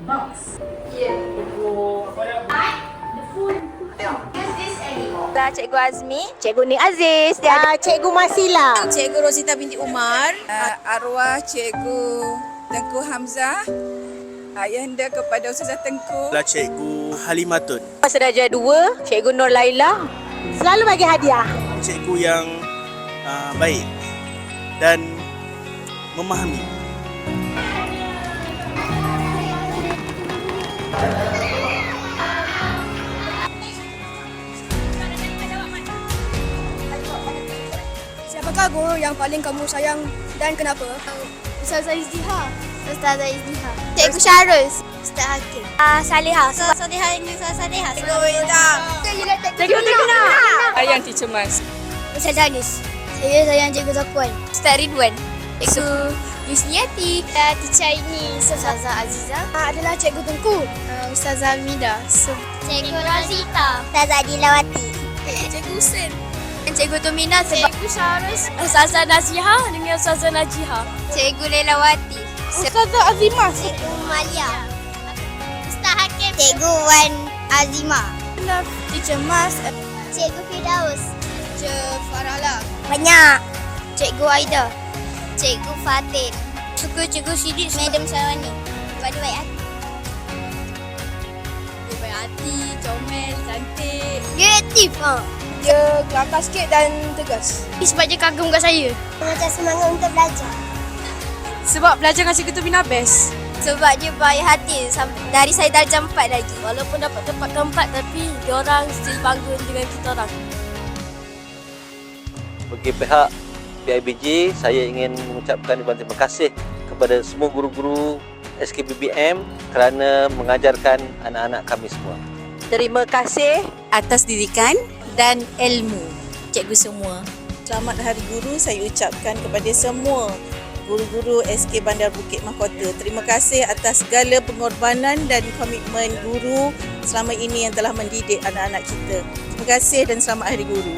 box. The food. Use this anymore. Cikgu Azmi, Cikgu Ni Aziz, Cikgu Masila. Cikgu Rosita binti Umar, arwah Cikgu Tengku Hamzah, ayahanda kepada Ustazah Tengku. Cikgu Halimatun. Masa darjah 2, Cikgu Nur Laila. Selalu bagi hadiah. Cikgu yang baik dan memahami. Siapakah guru yang paling kamu sayang dan kenapa? Ustazah Izdiha. Ustazah Izdiha. Cikgu Syarul. Ustaz Hakim. Salihah. Salihah ini Ustazah Salihah. Cikgu Wida. Cikgu Tina. Ayang Teacher Mas. Ustaz Danis. Saya sayang Cikgu Zakuan. Ustaz Ridwan. Cikgu Yusniati. Teacher ini Ustazah Azizah. Adalah Cikgu Tengku. Ustazah Mida. Cikgu Razita. Ustazah Adilawati. Cikgu Husin. Cikgu Tumina. Cikgu Syarus. Ustazah Nazihah dengan Ustazah Najihah. Cikgu Lelawati. Ustazah Azimah. Cikgu Malia. Ustaz Hakim. Cikgu Wan Azimah. Teacher Mas. Cikgu Firdaus. Teacher Farala. Banyak. Cikgu Aida. Cikgu Fatin. Suka Cikgu Sidik. Madam Sarwani. Pada baik hati. Dia baik hati, comel, cantik. Dia aktif. Dia kelakar sikit dan tegas. Sebab dia kagum kat saya. Macam semangat untuk belajar. Sebab belajar dengan Cikgu Tumina best. Sebab dia baik hati. Dari saya darjah 4 lagi. Walaupun dapat tempat keempat tapi diorang still bangga dengan kita orang. Bagi pihak PIBG, saya ingin mengucapkan terima kasih kepada semua guru-guru SKBBM kerana mengajarkan anak-anak kami semua. Terima kasih Atas didikan dan ilmu cikgu semua. Selamat Hari Guru saya ucapkan kepada semua guru-guru SK Bandar Bukit Mahkota. Terima kasih atas segala pengorbanan dan komitmen guru selama ini yang telah mendidik anak-anak kita. Terima kasih dan selamat Hari Guru.